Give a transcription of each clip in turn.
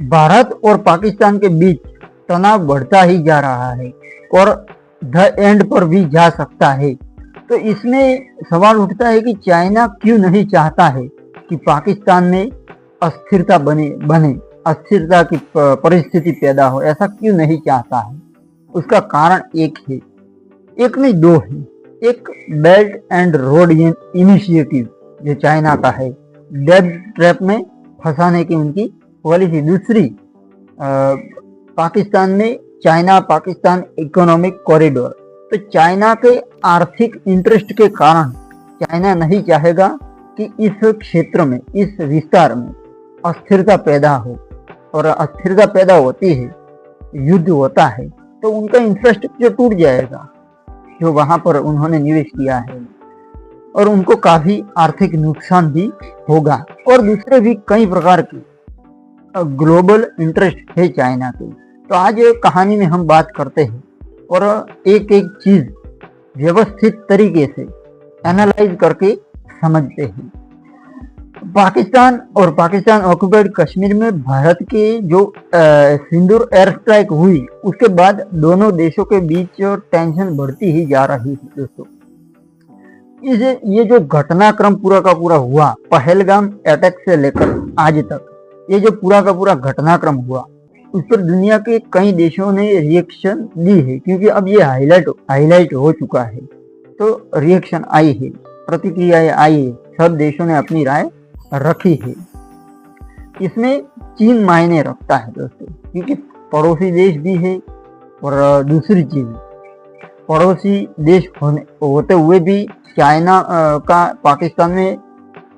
भारत और पाकिस्तान के बीच तनाव बढ़ता ही जा रहा है और द एंड पर भी जा सकता है। तो इसमें सवाल उठता है कि चाइना क्यों नहीं चाहता है कि पाकिस्तान में अस्थिरता बने अस्थिरता की परिस्थिति पैदा हो, ऐसा क्यों नहीं चाहता है? उसका कारण एक है, एक नहीं दो है। एक बेल्ट एंड रोड इनिशिएटिव जो चाइना का है, डेब्ट ट्रैप में फंसाने की उनकी पॉलिसी। दूसरी पाकिस्तान में चाइना पाकिस्तान इकोनॉमिक कॉरिडोर। तो चाइना के आर्थिक इंटरेस्ट के कारण चाइना नहीं चाहेगा कि इस क्षेत्र में, इस विस्तार में अस्थिरता पैदा हो, और अस्थिरता पैदा होती है, युद्ध होता है, तो उनका इंफ्रास्ट्रक्चर टूट जाएगा जो वहां पर उन्होंने निवेश किया है, और उनको काफी आर्थिक नुकसान भी होगा। और दूसरे भी कई प्रकार के ग्लोबल इंटरेस्ट है चाइना के। तो आज कहानी में हम बात करते हैं और एक एक चीज व्यवस्थित तरीके से एनालाइज करके समझते हैं। पाकिस्तान और पाकिस्तान ऑक्युपाइड कश्मीर में भारत के जो सिंदूर एयर स्ट्राइक हुई, उसके बाद दोनों देशों के बीच टेंशन बढ़ती ही जा रही है दोस्तों। ये जो घटनाक्रम पूरा का पूरा हुआ, पहलगाम अटैक से लेकर आज तक, ये जो पूरा का पूरा घटनाक्रम हुआ, उस पर दुनिया के कई देशों ने रिएक्शन दी है, क्योंकि अब ये हाईलाइट हो चुका है। तो रिएक्शन आई है, प्रतिक्रियाएं आई है, सब देशों ने अपनी राय रखी है। इसमें चीन मायने रखता है दोस्तों, क्योंकि पड़ोसी देश भी है, और दूसरी चीज पड़ोसी देश होते हुए भी चाइना का पाकिस्तान में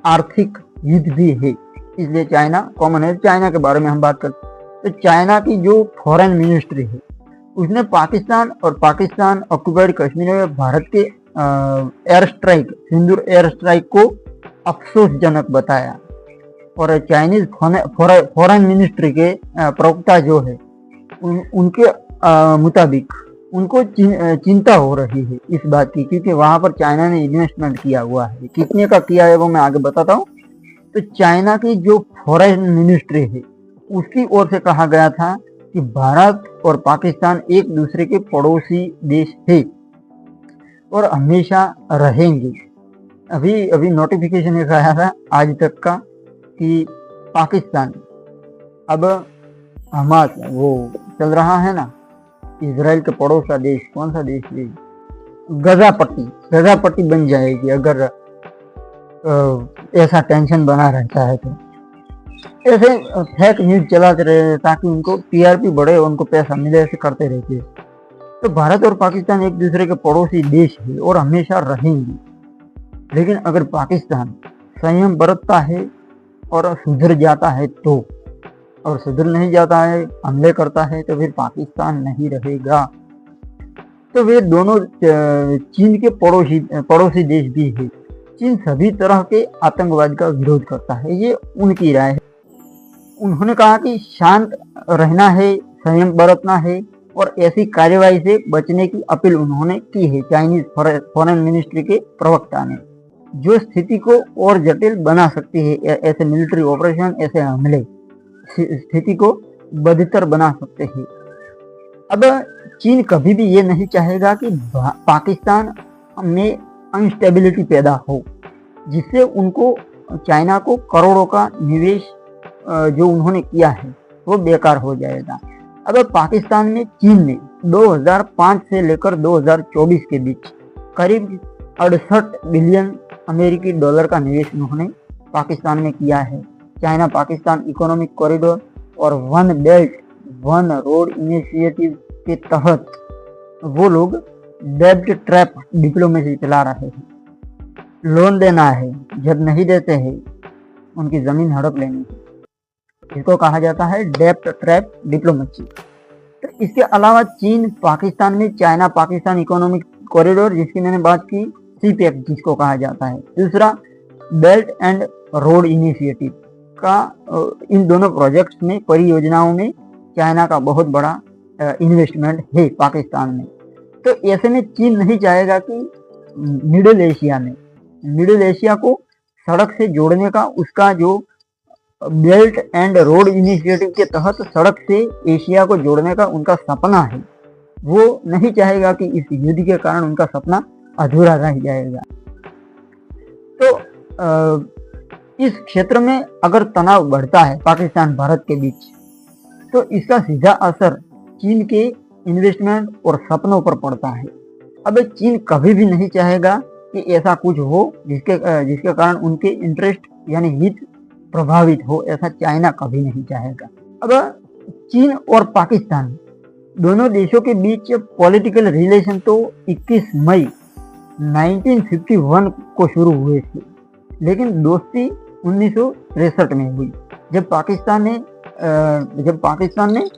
आर्थिक युद्ध भी है, इसलिए चाइना कॉमन है। चाइना के बारे में हम बात करते हैं, तो चाइना की जो फॉरेन मिनिस्ट्री है, उसने पाकिस्तान और पाकिस्तान ऑक्युपाइड कश्मीर में भारत के एयर स्ट्राइक, सिंदूर एयर स्ट्राइक को अफसोसजनक बताया। और चाइनीज फॉरेन मिनिस्ट्री के प्रवक्ता जो है, उनके मुताबिक उनको चिंता हो रही है इस बात की, क्योंकि वहां पर चाइना ने इन्वेस्टमेंट किया हुआ है। कितने का किया है वो मैं आगे बताता हूँ। तो चाइना की जो फॉरेन मिनिस्ट्री है, उसकी ओर से कहा गया था कि भारत और पाकिस्तान एक दूसरे के पड़ोसी देश है और हमेशा रहेंगे। अभी नोटिफिकेशन एक आया था आज तक का कि पाकिस्तान अब हमास वो चल रहा है ना, इजराइल के पड़ोस का देश, कौन सा देश है, गजा पट्टी बन जाएगी अगर ऐसा टेंशन बना रहता है। तो ऐसे फेक न्यूज चलाते रहे ताकि उनको टीआरपी बढ़े, उनको पैसा मिले, ऐसे करते रहते हैं। तो भारत और पाकिस्तान एक दूसरे के पड़ोसी देश है और हमेशा रहेंगे। लेकिन अगर पाकिस्तान संयम बरतता है और सुधर जाता है तो, और सुधर नहीं जाता है, हमले करता है, तो फिर पाकिस्तान नहीं रहेगा। तो वे दोनों चीन के पड़ोसी देश भी है। चीन सभी तरह के आतंकवाद का विरोध करता है, ये उनकी राय है। उन्होंने कहा कि शांत रहना है, संयम बरतना है, और ऐसी कार्यवाही से बचने की अपील उन्होंने की है चाइनीज फॉरेन मिनिस्ट्री के प्रवक्ता ने, जो स्थिति को और जटिल बना सकती है। ऐसे मिलिट्री ऑपरेशन, ऐसे हमले स्थिति को बदतर बना सकते हैं। अब चीन कभी भी ये नहीं चाहेगा कि पाकिस्तान में अनस्टेबिलिटी पैदा हो, जिससे उनको, चाइना को करोड़ों का निवेश जो उन्होंने किया है वो बेकार हो जाएगा। अब पाकिस्तान में चीन ने 2005 से लेकर 2024 के बीच करीब 68 बिलियन अमेरिकी डॉलर का निवेश उन्होंने पाकिस्तान में किया है। चाइना पाकिस्तान इकोनॉमिक कॉरिडोर और one belt one road initiative के तहत वो लोग डेब्ट ट्रैप डिप्लोमेसी चला रहे हैं। लोन देना है, जब नहीं देते हैं उनकी जमीन हड़प लेनी है, इसको कहा जाता है डेब्ट ट्रैप डिप्लोमेसी। तो इसके अलावा चीन पाकिस्तान में चाइना पाकिस्तान इकोनॉमिक कॉरिडोर, जिसकी मैंने बात की, सीपीएफ जिसको कहा जाता है, दूसरा बेल्ट एंड रोड इनिशिएटिव का, इन दोनों प्रोजेक्ट्स में, परियोजनाओं में चाइना का बहुत बड़ा इन्वेस्टमेंट है पाकिस्तान में। तो ऐसे में चीन नहीं चाहेगा कि मिडिल एशिया को सड़क से जोड़ने का उसका जो बेल्ट एंड रोड इनिशिएटिव के तहत सड़क से एशिया को जोड़ने का उनका सपना है। वो नहीं चाहेगा कि इस युद्ध के कारण उनका सपना अधूरा रह जाएगा। तो इस क्षेत्र में अगर तनाव बढ़ता है पाकिस्तान भारत के बीच, तो इसका सीधा असर चीन के इन्वेस्टमेंट और सपनों पर पड़ता है। अब चीन कभी भी नहीं चाहेगा कि ऐसा कुछ हो जिसके कारण उनके इंटरेस्ट यानी हित प्रभावित हो, ऐसा चाइना कभी नहीं चाहेगा। अब चीन और पाकिस्तान दोनों देशों के बीच पॉलिटिकल रिलेशन तो 21 मई 1951 को शुरू हुए थे, लेकिन दोस्ती 1963 में हुई, जब पाकिस्तान ने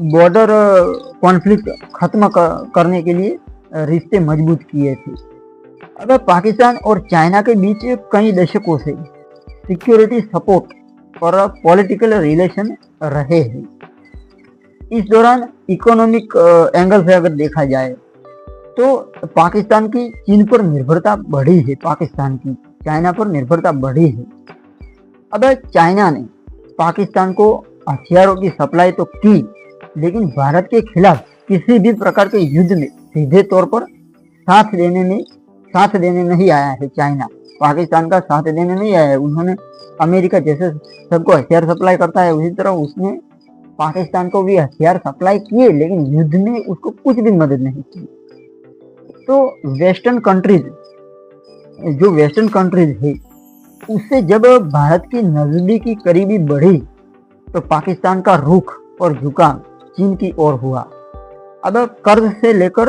बॉर्डर कॉन्फ्लिक्ट खत्म करने के लिए रिश्ते मजबूत किए थे। अब पाकिस्तान और चाइना के बीच कई दशकों से सिक्योरिटी सपोर्ट और पॉलिटिकल रिलेशन रहे हैं। इस दौरान इकोनॉमिक एंगल से अगर देखा जाए तो पाकिस्तान की चीन पर निर्भरता बढ़ी है, पाकिस्तान की चाइना पर निर्भरता बढ़ी है। अब चाइना ने पाकिस्तान को हथियारों की सप्लाई तो की, लेकिन भारत के खिलाफ किसी भी प्रकार के युद्ध में सीधे तौर पर साथ देने नहीं आया है। चाइना पाकिस्तान का साथ देने नहीं आया है। उन्होंने अमेरिका जैसे सबको हथियार सप्लाई करता है, उसी तरह उसने पाकिस्तान को भी हथियार सप्लाई किए, लेकिन युद्ध में उसको कुछ भी मदद नहीं की। तो वेस्टर्न कंट्रीज है, उससे जब भारत की नजदीकी करीबी बढ़ी तो पाकिस्तान का रुख और झुकाव चीन की ओर हुआ। अब कर्ज से लेकर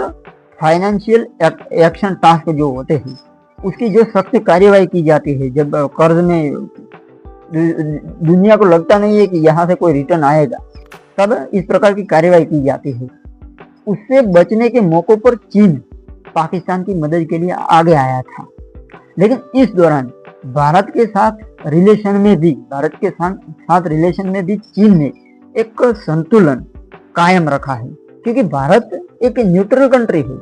फाइनेंशियल एक्शन टास्क जो होते हैं, उसकी जो सख्त कार्यवाही की जाती है, जब कर्ज में दुनिया को लगता नहीं है कि यहाँ से कोई रिटर्न आएगा, तब इस प्रकार की कार्यवाही की जाती है। उससे बचने के मौकों पर चीन पाकिस्तान की मदद के लिए आगे आया था, लेकिन इस दौरान भारत के साथ रिलेशन में भी चीन ने एक संतुलन कायम रखा है, क्योंकि भारत एक न्यूट्रल कंट्री है।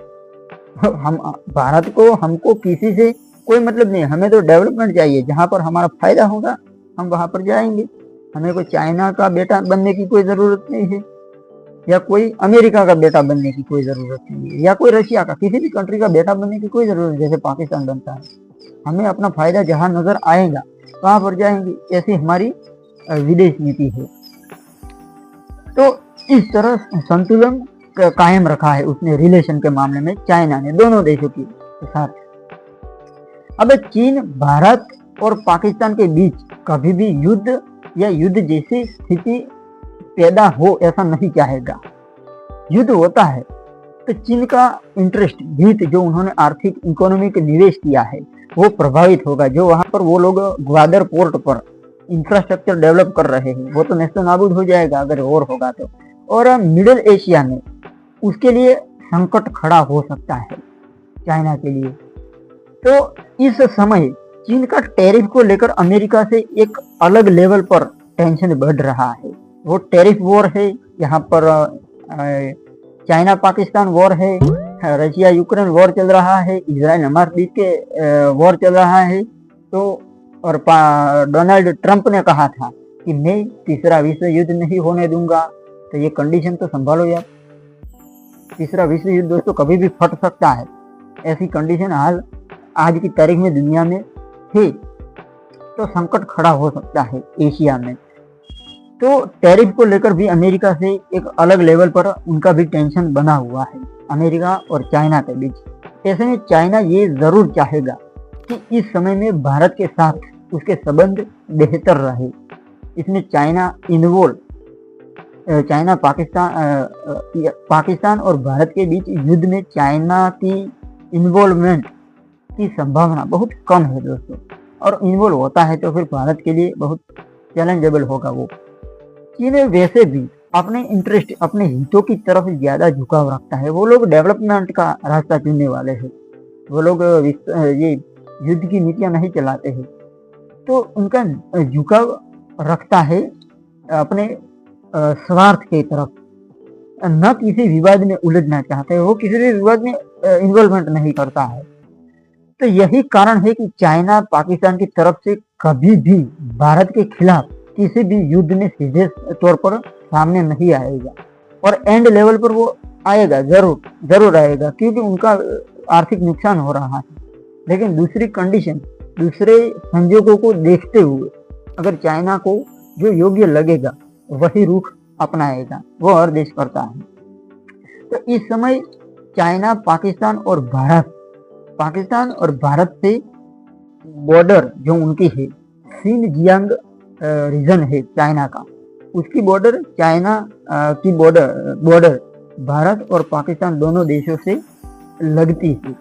हमको किसी से कोई मतलब नहीं, हमें तो डेवलपमेंट चाहिए, जहाँ पर हमारा फायदा होगा हम वहां पर जाएंगे। हमें कोई चाइना का बेटा बनने की कोई जरूरत नहीं है, या कोई अमेरिका का बेटा बनने की कोई जरूरत नहीं है, या कोई रशिया का, किसी भी कंट्री का बेटा बनने की कोई जरूरत नहीं, जैसे पाकिस्तान बनता है। हमें अपना फायदा जहां नजर आएगा वहां पर जाएंगे, ऐसी हमारी विदेश नीति है। तो इस तरह संतुलन कायम रखा है उसने रिलेशन के मामले में चाइना ने दोनों देशों के साथ। अब चीन भारत और पाकिस्तान के बीच कभी भी युद्ध या युद्ध जैसी स्थिति पैदा हो ऐसा नहीं चाहेगा। युद्ध होता है तो चीन का इंटरेस्ट, हित, जो उन्होंने आर्थिक इकोनॉमिक निवेश किया है वो प्रभावित होगा। जो वहां पर वो लोग ग्वादर पोर्ट पर इंफ्रास्ट्रक्चर डेवलप कर रहे हैं वो तो नेस्तो नाबूद हो जाएगा अगर और होगा तो। और मिडिल एशिया में उसके लिए संकट खड़ा हो सकता है चाइना के लिए। तो इस समय चीन का टैरिफ को लेकर अमेरिका से एक अलग लेवल पर टेंशन बढ़ रहा है। वो टैरिफ वॉर है, यहाँ पर चाइना पाकिस्तान वॉर है, रशिया यूक्रेन वॉर चल रहा है, इजराइल हमारे बीच के वॉर चल रहा है। तो और डोनाल्ड ट्रंप ने कहा था कि मैं तीसरा विश्व युद्ध नहीं होने दूंगा। तो ये कंडीशन तो संभालो यार, तीसरा विश्व युद्ध दोस्तों कभी भी फट सकता है। ऐसी कंडीशन हाल आज की तारीख में दुनिया में है, तो संकट खड़ा हो सकता है एशिया में। तो टैरिफ को लेकर भी अमेरिका से एक अलग लेवल पर उनका भी टेंशन बना हुआ है अमेरिका और चाइना के बीच। ऐसे में चाइना ये जरूर चाहेगा कि इस समय में भारत के साथ उसके संबंध बेहतर रहे। इसमें पाकिस्तान और भारत के बीच युद्ध में चाइना की इन्वॉल्वमेंट की संभावना बहुत कम है दोस्तों, और इन्वॉल्व होता है तो फिर भारत के लिए बहुत चैलेंजेबल होगा वो। चीन वैसे भी अपने इंटरेस्ट, अपने हितों की तरफ ज्यादा झुकाव रखता है। वो लोग डेवलपमेंट का रास्ता चुनने वाले हैं, वो लोग ये युद्ध की नीतियां नहीं चलाते हैं। तो उनका झुकाव रखता है अपने स्वार्थ की तरफ, न किसी विवाद में उलझना चाहते हैं, वो किसी भी विवाद में इन्वॉल्वमेंट नहीं करता है। तो यही कारण है कि चाइना पाकिस्तान की तरफ से कभी भी भारत के खिलाफ किसी भी युद्ध में सीधे तौर पर सामने नहीं आएगा, और एंड लेवल पर वो आएगा, जरूर आएगा, क्योंकि उनका आर्थिक नुकसान हो रहा है। लेकिन दूसरी कंडीशन, दूसरे संजोगों को देखते हुए अगर चाइना को जो योग्य लगेगा वही रुख अपनाएगा, वो हर देश करता है। तो इस समय चाइना, पाकिस्तान और भारत से बॉर्डर जो उनकी है, सिनजियांग रीजन है चाइना का, उसकी बॉर्डर चाइना की बॉर्डर भारत और पाकिस्तान दोनों देशों से लगती है।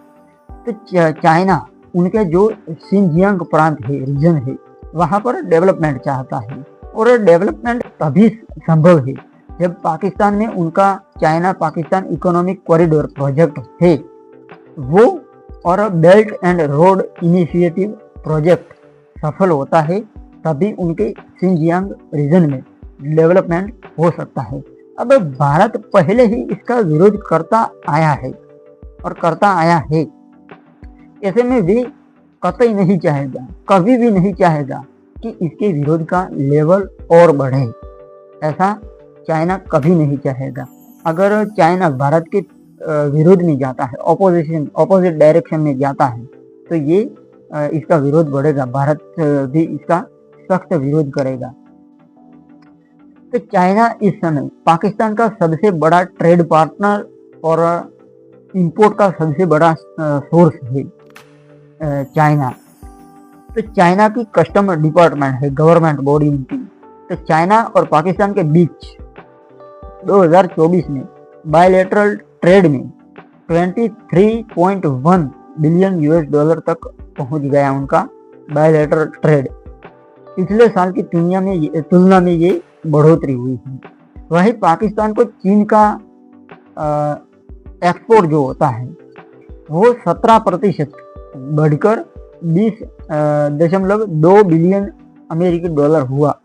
तो चाइना उनके जो सिनजियांग प्रांत है, रीजन है, वहाँ पर डेवलपमेंट चाहता है, और डेवलपमेंट तभी संभव है जब पाकिस्तान में उनका China Pakistan economic corridor project है वो, और belt and road initiative project सफल होता है, तभी उनके सिनजियांग रीजन में डेवलपमेंट हो सकता है। अब भारत पहले ही इसका विरोध करता आया है, ऐसे में वे कतई नहीं चाहेगा, कभी भी नहीं चाहेगा कि इसके विरोध का लेवल और बढ़े। ऐसा चाइना कभी नहीं चाहेगा। अगर चाइना भारत के विरोध में जाता है, ऑपोजिट डायरेक्शन में जाता है, तो ये इसका विरोध बढ़ेगा, भारत भी इसका सख्त विरोध करेगा। तो चाइना इस समय पाकिस्तान का सबसे बड़ा ट्रेड पार्टनर और इंपोर्ट का सबसे बड़ा सोर्स है चाइना। तो चाइना की कस्टम डिपार्टमेंट है, गवर्नमेंट बॉडी उनकी। तो चाइना और पाकिस्तान के बीच 2024 में बायलैटरल ट्रेड में 23.1 बिलियन US$ तक पहुंच गया उनका बायलैटरल ट्रेड। पिछले साल की तुलना में ये बढ़ोतरी हुई है। वहीं पाकिस्तान को चीन का एक्सपोर्ट जो होता है वो 17% बढ़कर 20.2 बिलियन अमेरिकी डॉलर हुआ,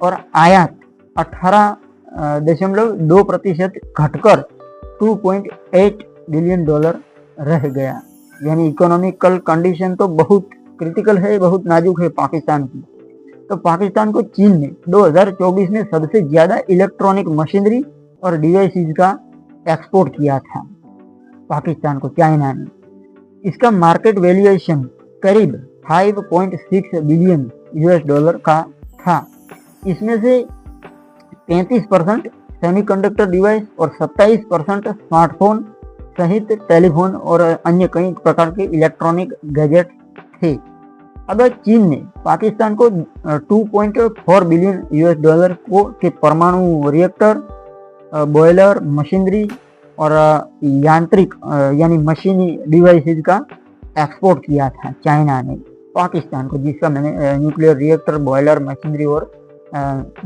और आयात 18.2% घटकर 2.8 बिलियन डॉलर रह गया। यानी इकोनॉमिकल कंडीशन तो बहुत क्रिटिकल है, बहुत नाजुक है पाकिस्तान की। तो पाकिस्तान को चीन ने 2024 में सबसे ज्यादा इलेक्ट्रॉनिक मशीनरी और डिवाइसेस का एक्सपोर्ट किया था पाकिस्तान को चाइना ने। इसका मार्केट वैल्यूएशन करीब 5.6 बिलियन US$ का था। इसमें से 35% सेमीकंडक्टर डिवाइस और 27% स्मार्टफोन सहित टेलीफोन और अन्य कई प्रकार के इलेक्ट्रॉनिक गैजेट थे। अब चीन ने पाकिस्तान को 2.4 बिलियन US$ के परमाणु रिएक्टर, बॉयलर, मशीनरी और यांत्रिक यानी मशीनी डिवाइसेज का एक्सपोर्ट किया था चाइना ने पाकिस्तान को, जिसका मैंने न्यूक्लियर रिएक्टर, बॉयलर, मशीनरी और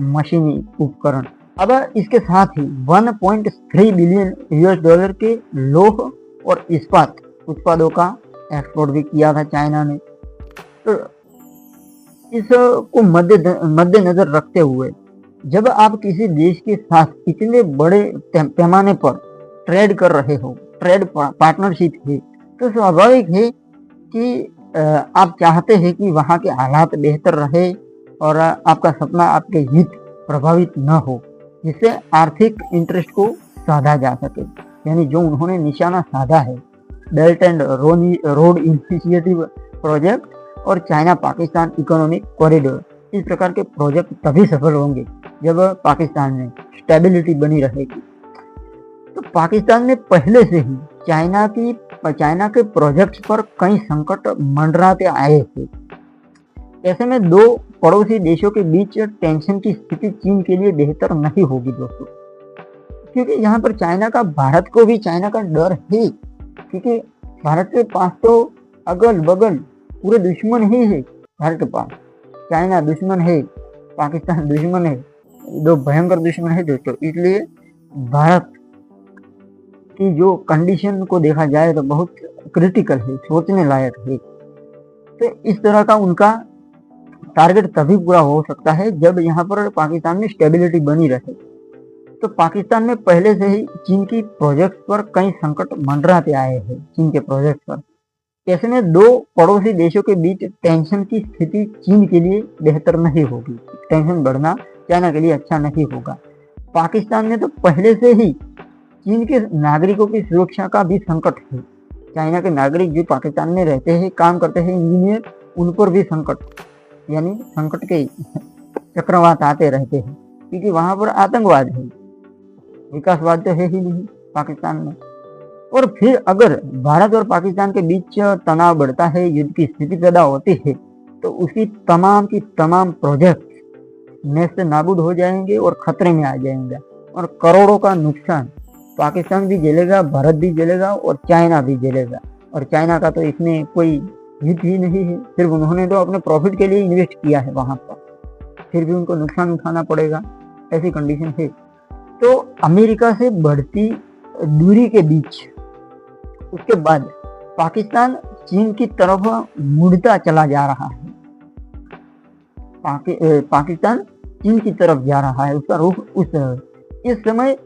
मशीनी उपकरण। अब इसके साथ ही 1.3 बिलियन US$ के लौह और इस्पात उत्पादों का एक्सपोर्ट भी किया था चाइना ने। तो इसको मद्देनजर रखते हुए जब आप किसी देश के साथ इतने बड़े पैमाने पर ट्रेड कर रहे हो, ट्रेड पार्टनरशिप है, तो स्वाभाविक है कि आप चाहते हैं कि वहाँ के हालात बेहतर रहे और आपका सपना, आपके हित प्रभावित न हो, जिससे आर्थिक इंटरेस्ट को साधा जा सके। यानी जो उन्होंने निशाना साधा है, belt and road initiative project और चाइना पाकिस्तान इकोनॉमिक कॉरिडोर, इस प्रकार के प्रोजेक्ट तभी सफल होंगे जब पाकिस्तान में स्टेबिलिटी बनी रहेगी। तो पाकिस्तान में पहले से ही चाइना के प्रोजेक्ट्स पर कई संकट मंडराते आए थे। ऐसे में दो पड़ोसी देशों के बीच टेंशन की स्थिति चीन के लिए बेहतर नहीं होगी दोस्तों, क्योंकि यहाँ पर भारत को भी चाइना का डर है, क्योंकि भारत के पास तो अगल बगल पूरे दुश्मन ही है। भारत के पास चाइना दुश्मन है, पाकिस्तान दुश्मन है, दो भयंकर दुश्मन है दोस्तों। इसलिए भारत की जो कंडीशन को देखा जाए तो बहुत क्रिटिकल है, सोचने लायक है। तो इस तरह का उनका टारगेट तभी पूरा हो सकता है जब यहाँ पर पाकिस्तान में स्टेबिलिटी बनी रहे। तो पाकिस्तान में पहले से ही चीन की प्रोजेक्ट पर कई संकट मंडराते आए हैं, चीन के प्रोजेक्ट पर। ऐसे में दो पड़ोसी देशों के बीच टेंशन की स्थिति चीन के लिए बेहतर नहीं होगी। टेंशन बढ़ना चाइना के लिए अच्छा नहीं होगा। पाकिस्तान में तो पहले से ही चीन के नागरिकों की सुरक्षा का भी संकट है। चाइना के नागरिक जो पाकिस्तान में रहते हैं, काम करते हैं, इंजीनियर, उन पर भी संकट यानी संकट के चक्रवात आते रहते हैं, क्योंकि वहां पर आतंकवाद है, विकासवाद तो है ही नहीं पाकिस्तान में। और फिर अगर भारत और पाकिस्तान के बीच तनाव बढ़ता है, युद्ध की स्थिति पैदा होती है, तो उसकी तमाम की तमाम प्रोजेक्ट नेस्त नाबूद हो जाएंगे और खतरे में आ जाएंगे, और करोड़ों का नुकसान पाकिस्तान भी झेलेगा, भारत भी झेलेगा और चाइना भी झेलेगा। और चाइना का तो इसमें कोई हित ही नहीं है, सिर्फ उन्होंने तो अपने प्रॉफिट के लिए इन्वेस्ट किया है वहां पर, फिर भी उनको नुकसान उठाना पड़ेगा, ऐसी कंडीशन है। तो अमेरिका से बढ़ती दूरी के बीच उसके बाद पाकिस्तान चीन की तरफ मुड़ता चला जा रहा है। पाकिस्तान चीन की तरफ जा रहा है, उसका रुख उस इस समय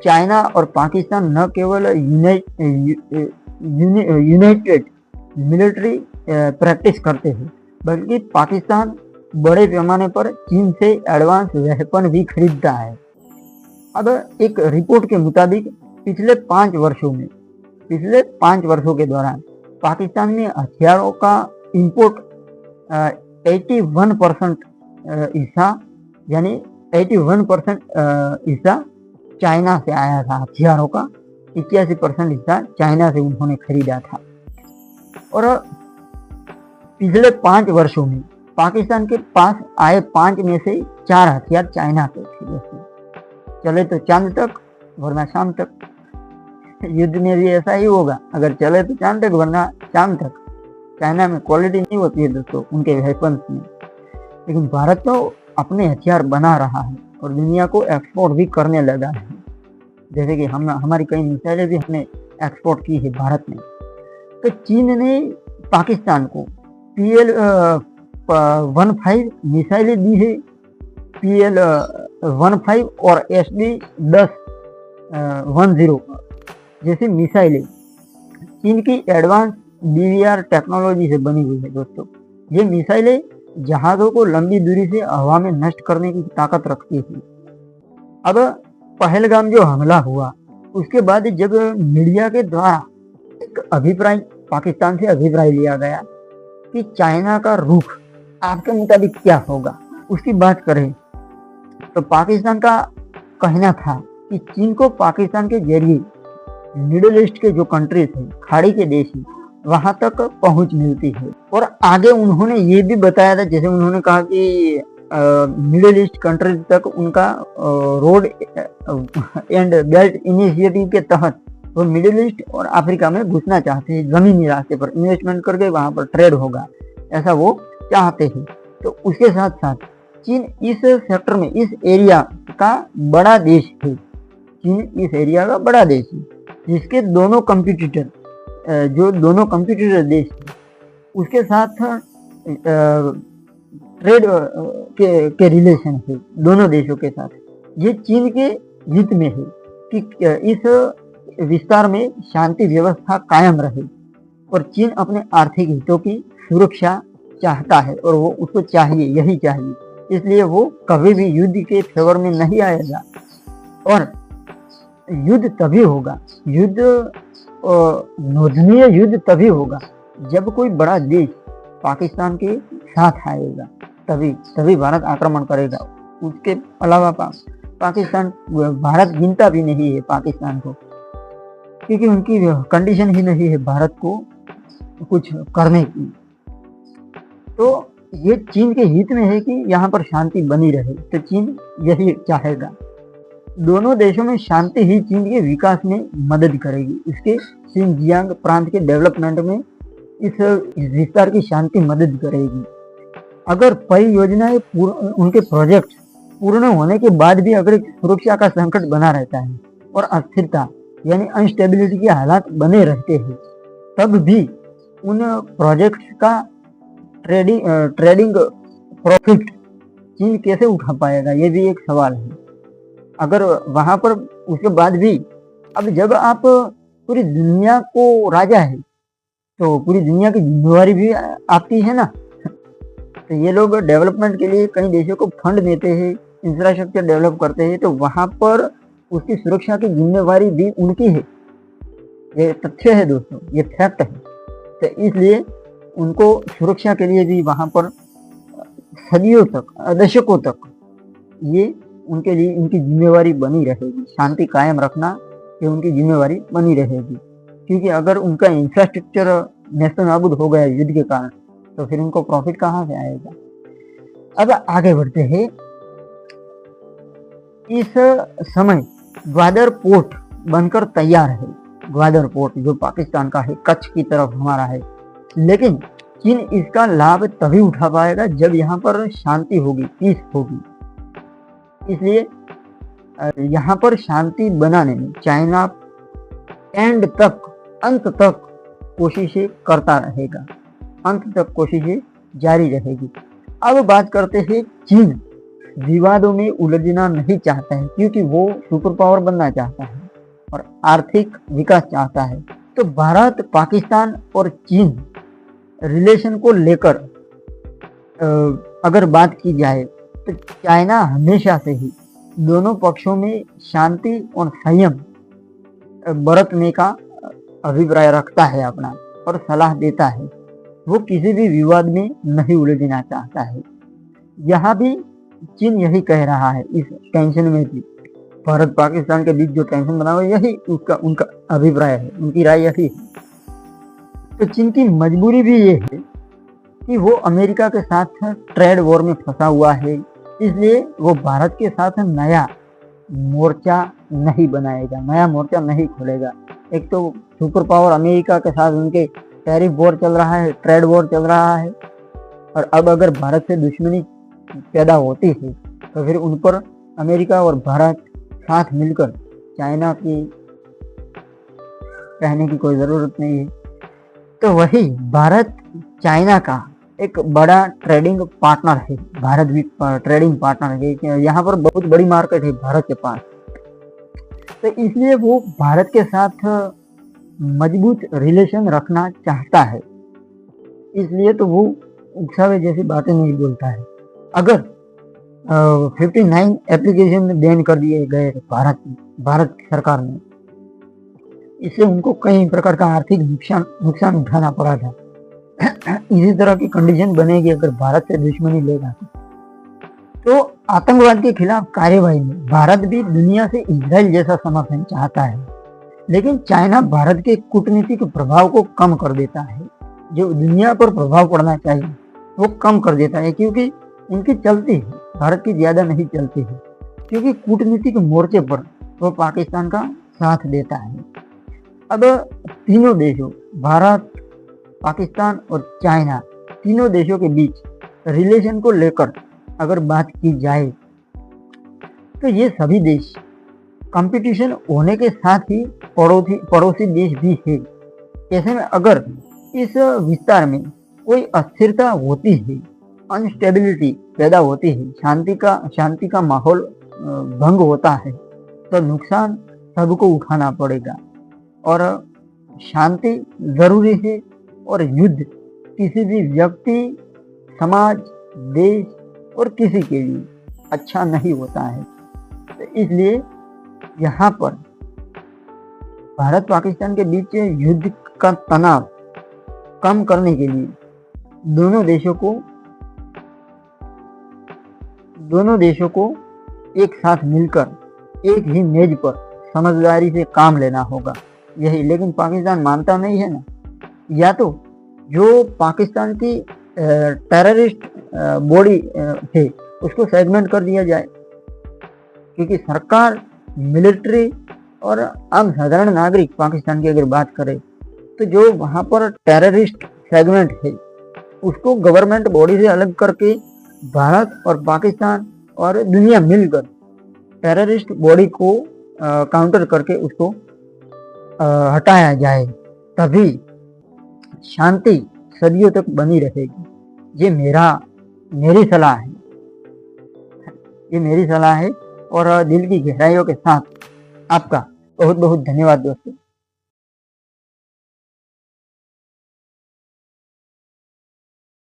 चाइना और पाकिस्तान न केवल यूनाइटेड मिलिट्री प्रैक्टिस करते हैं, बल्कि पाकिस्तान बड़े पैमाने पर चीन से एडवांस वेपन भी खरीदता है। अब एक रिपोर्ट के मुताबिक पिछले 5 वर्षों के दौरान पाकिस्तान में हथियारों का इंपोर्ट 81% हिस्सा यानी 81% हिस्सा चाइना से आया था। हथियारों का 81% हिस्सा चाइना से उन्होंने खरीदा था। और पिछले 5 वर्षों में पाकिस्तान के पास आए 5 में से 4 हथियार चाइना के थे। जैसे चले तो चांद तक वरना शाम तक। युद्ध में भी ऐसा ही होगा, अगर चले तो चांद तक वरना शाम तक। चाइना में क्वालिटी नहीं होती है दोस्तों उनके वेपन्स में, लेकिन भारत तो अपने हथियार बना रहा है और दुनिया को एक्सपोर्ट भी करने लगा है। जैसे कि हमारी कई मिसाइलें भी हमने एक्सपोर्ट की है भारत में। तो चीन ने पाकिस्तान को PL-15 मिसाइलें दी है, PL-15 और SD-10 जैसी मिसाइलें चीन की एडवांस DVR टेक्नोलॉजी से बनी हुई है दोस्तों। ये मिसाइलें जहाजों को लंबी दूरी से हवा में नष्ट करने की ताकत रखती है। अब पहलगाम जो हमला हुआ उसके बाद जब मीडिया के द्वारा एक अभिप्राय पाकिस्तान से अभिप्राय लिया गया कि चाइना का रुख आपके मुताबिक क्या होगा, उसकी बात करें तो पाकिस्तान का कहना था कि चीन को पाकिस्तान के जरिए मिडिल ईस्ट के जो कंट्रीज है, खाड़ी के देश है, वहां तक पहुंच मिलती है। और आगे उन्होंने ये भी बताया था, जैसे उन्होंने कहा कि मिडिल ईस्ट कंट्रीज तक उनका रोड एंड बेल्ट इनिशिएटिव के तहत वो मिडिल ईस्ट और अफ्रीका में घुसना चाहते हैं, जमीनी रास्ते पर इन्वेस्टमेंट करके वहां पर ट्रेड होगा, ऐसा वो चाहते हैं। तो उसके साथ साथ चीन इस सेक्टर में, इस एरिया का बड़ा देश है। चीन इस एरिया का बड़ा देश है, जिसके दोनों कंपटीटर देश हैं, उसके साथ ट्रेड के रिलेशन है दोनों देशों के साथ। ये चीन के हित में है कि इस विस्तार में शांति व्यवस्था कायम रहे, और चीन अपने आर्थिक हितों की सुरक्षा चाहता है और वो उसको चाहिए, यही चाहिए। इसलिए वो कभी भी युद्ध के फेवर में नहीं आएगा। और युद्ध तभी होगा, नोजनीय युद्ध तभी होगा जब कोई बड़ा देश पाकिस्तान के साथ आएगा, तभी भारत आक्रमण करेगा। उसके अलावा पाकिस्तान, भारत गिनता भी नहीं है पाकिस्तान को, क्योंकि उनकी कंडीशन ही नहीं है भारत को कुछ करने की। तो ये चीन के हित में है कि यहाँ पर शांति बनी रहे, तो चीन यही चाहेगा। दोनों देशों में शांति ही चीन के विकास में मदद करेगी। इसके शिनजियांग प्रांत के डेवलपमेंट में इस विस्तार की शांति मदद करेगी। अगर परियोजनाएं उनके प्रोजेक्ट पूर्ण होने के बाद भी अगर सुरक्षा का संकट बना रहता है और अस्थिरता यानी अनस्टेबिलिटी के हालात बने रहते हैं, तब भी उन प्रोजेक्ट्स का ट्रेडिंग प्रॉफिट चीन कैसे उठा पाएगा, ये भी एक सवाल है। अगर वहां पर उसके बाद भी, अब जब आप पूरी दुनिया को राजा है तो पूरी दुनिया की जिम्मेवारी भी आपकी है ना। तो ये लोग डेवलपमेंट के लिए कई देशों को फंड देते हैं, इंफ्रास्ट्रक्चर डेवलप करते हैं, तो वहाँ पर उसकी सुरक्षा की जिम्मेवारी भी उनकी है। ये तथ्य है दोस्तों, ये फैक्ट है। तो इसलिए उनको सुरक्षा के लिए भी वहाँ पर सदियों तक, दशकों तक ये उनके लिए इनकी जिम्मेवारी बनी रहेगी। शांति कायम रखना ये उनकी जिम्मेवारी बनी रहेगी, क्योंकि अगर उनका इंफ्रास्ट्रक्चर नेस्तनाबूद हो गया युद्ध के कारण तो फिर उनको प्रॉफिट कहाँ से आएगा। अब आगे बढ़ते हैं। इस समय ग्वादर पोर्ट बनकर तैयार है। ग्वादर पोर्ट जो पाकिस्तान का है, कच्छ की तरफ हमारा है, लेकिन चीन इसका लाभ तभी उठा पाएगा जब यहाँ पर शांति होगी, पीस होगी। इसलिए यहाँ पर शांति बनाने में चाइना एंड तक, अंत तक कोशिशें करता रहेगा, अंत तक कोशिशें जारी रहेगी। अब बात करते हैं चीन विवादों में उलझना नहीं चाहता है, क्योंकि वो सुपर पावर बनना चाहता है और आर्थिक विकास चाहता है। तो भारत, पाकिस्तान और चीन रिलेशन को लेकर अगर बात की जाए तो चाइना हमेशा से ही दोनों पक्षों में शांति और संयम बरतने का अभिप्राय रखता है अपना, और सलाह देता है। वो किसी भी विवाद में नहीं उलझना चाहता है। यहाँ भी चीन यही कह रहा है, इस टेंशन में भी भारत पाकिस्तान के बीच जो टेंशन बना हुआ है, यही उनका अभिप्राय है, उनकी राय यही है। तो चीन की मजबूरी भी ये है कि वो अमेरिका के साथ ट्रेड वॉर में फंसा हुआ है, इसलिए वो भारत के साथ नया मोर्चा नहीं बनाएगा, नया मोर्चा नहीं खोलेगा। एक तो सुपर पावर अमेरिका के साथ उनके टैरिफ वॉर चल रहा है, ट्रेड वॉर चल रहा है, और अब अगर भारत से दुश्मनी पैदा होती है तो फिर उन पर अमेरिका और भारत साथ मिलकर चाइना की कहने की कोई ज़रूरत नहीं है। तो वही भारत चाइना का एक बड़ा ट्रेडिंग पार्टनर है, भारत भी ट्रेडिंग पार्टनर है। यहाँ पर बहुत बड़ी मार्केट है भारत के पास, तो इसलिए वो भारत के साथ मजबूत रिलेशन रखना चाहता है। इसलिए तो वो उकसावे जैसी बातें नहीं बोलता है। अगर 59 एप्लीकेशन में बैन कर दिए गए भारत सरकार ने, इससे उनको कई प्रकार का आर्थिक नुकसान उठाना पड़ा था। इसी तरह की कंडीशन बनेगी अगर भारत से दुश्मनी लेगा तो आतंकवाद के खिलाफ कार्यवाही में भारत भी दुनिया से इजराइल जैसा समर्थन चाहता है, लेकिन चाइना भारत के कूटनीतिक प्रभाव को कम कर देता है। जो दुनिया पर प्रभाव पड़ना चाहिए वो कम कर देता है, क्योंकि उनकी चलती है, भारत की ज्यादा नहीं चलती है, क्योंकि कूटनीतिक मोर्चे पर वो पाकिस्तान का साथ देता है। अब तीनों देशों, भारत, पाकिस्तान और चाइना, तीनों देशों के बीच रिलेशन को लेकर अगर बात की जाए तो ये सभी देश कंपटीशन होने के साथ ही पड़ोसी देश भी है। ऐसे में अगर इस विस्तार में कोई अस्थिरता होती है, अनस्टेबिलिटी पैदा होती है, शांति का माहौल भंग होता है, तो नुकसान सबको उठाना पड़ेगा। और शांति जरूरी है, और युद्ध किसी भी व्यक्ति, समाज, देश और किसी के लिए अच्छा नहीं होता है। तो इसलिए यहाँ पर भारत पाकिस्तान के बीच युद्ध का तनाव कम करने के लिए दोनों देशों को एक साथ मिलकर एक ही मेज पर समझदारी से काम लेना होगा, यही। लेकिन पाकिस्तान मानता नहीं है ना। या तो जो पाकिस्तान की टेररिस्ट बॉडी थे उसको सेगमेंट कर दिया जाए, क्योंकि सरकार, मिलिट्री और आम साधारण नागरिक पाकिस्तान की अगर बात करें तो जो वहाँ पर टेररिस्ट सेगमेंट है उसको गवर्नमेंट बॉडी से अलग करके भारत और पाकिस्तान और दुनिया मिलकर टेररिस्ट बॉडी को काउंटर करके उसको हटाया जाए, तभी शांति सदियों तक बनी रहेगी। ये मेरी सलाह है, ये मेरी सलाह है। और दिल की गहराइयों के साथ आपका बहुत बहुत धन्यवाद दोस्तों।